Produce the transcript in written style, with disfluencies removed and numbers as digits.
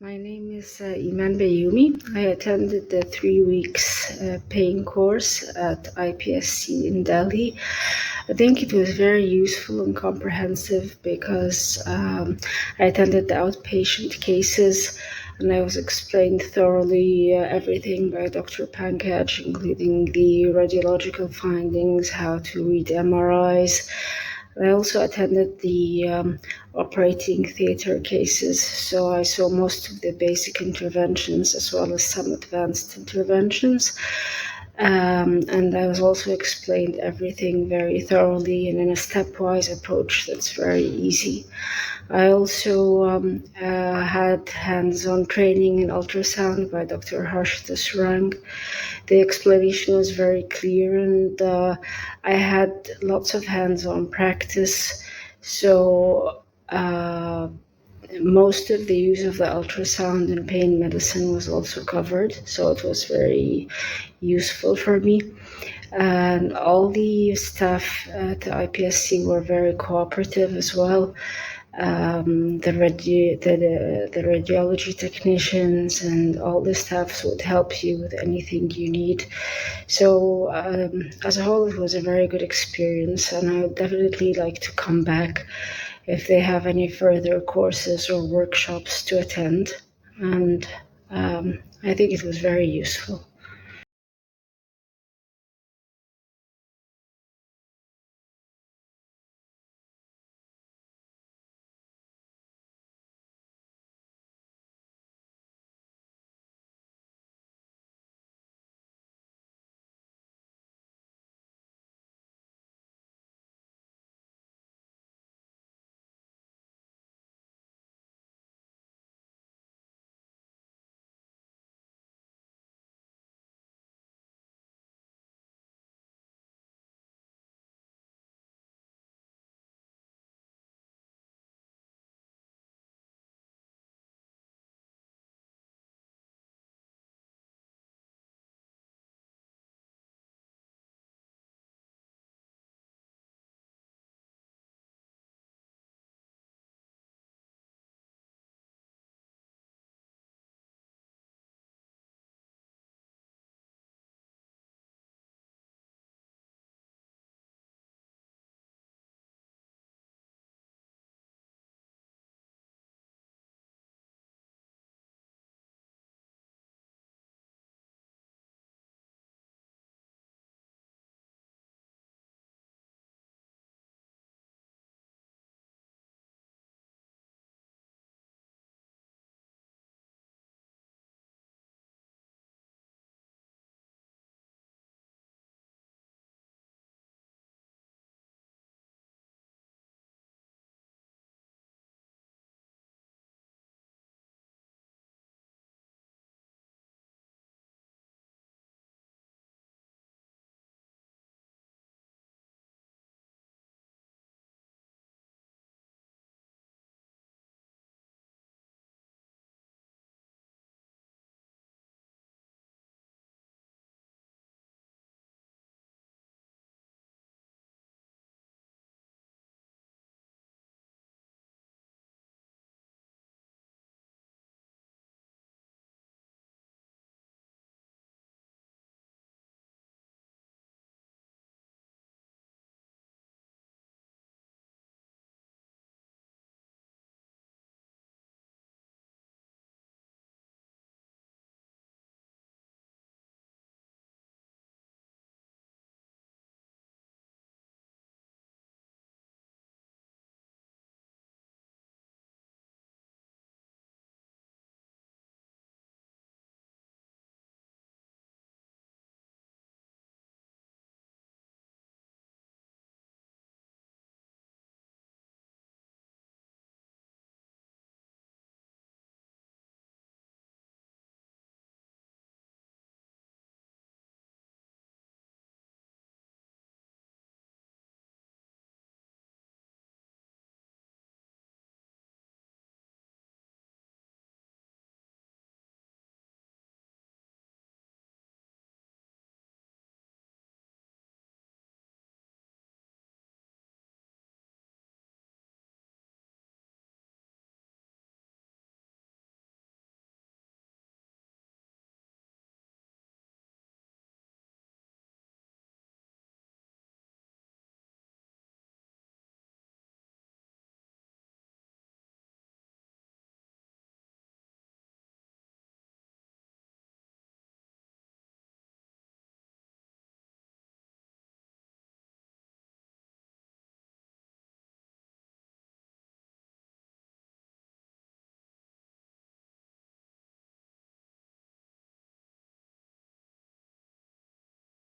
My name is Iman Bayumi. I attended the 3 weeks pain course at IPSC in Delhi. I think it was very useful and comprehensive because I attended the outpatient cases and I was explained thoroughly everything by Dr. Pankaj, including the radiological findings, how to read MRIs. I also attended the operating theater cases, so I saw most of the basic interventions as well as some advanced interventions. And I was also explained everything very thoroughly and in a stepwise approach that's very easy. I also had hands-on training in ultrasound by Dr. Harshita Surang. The explanation was very clear, and I had lots of hands-on practice. So most of the use of the ultrasound in pain medicine was also covered. So it was very useful for me. And all the staff at the IPSC were very cooperative as well. The radiology technicians and all the staffs would help you with anything you need. So as a whole, it was a very good experience, and I would definitely like to come back if they have any further courses or workshops to attend. And I think it was very useful.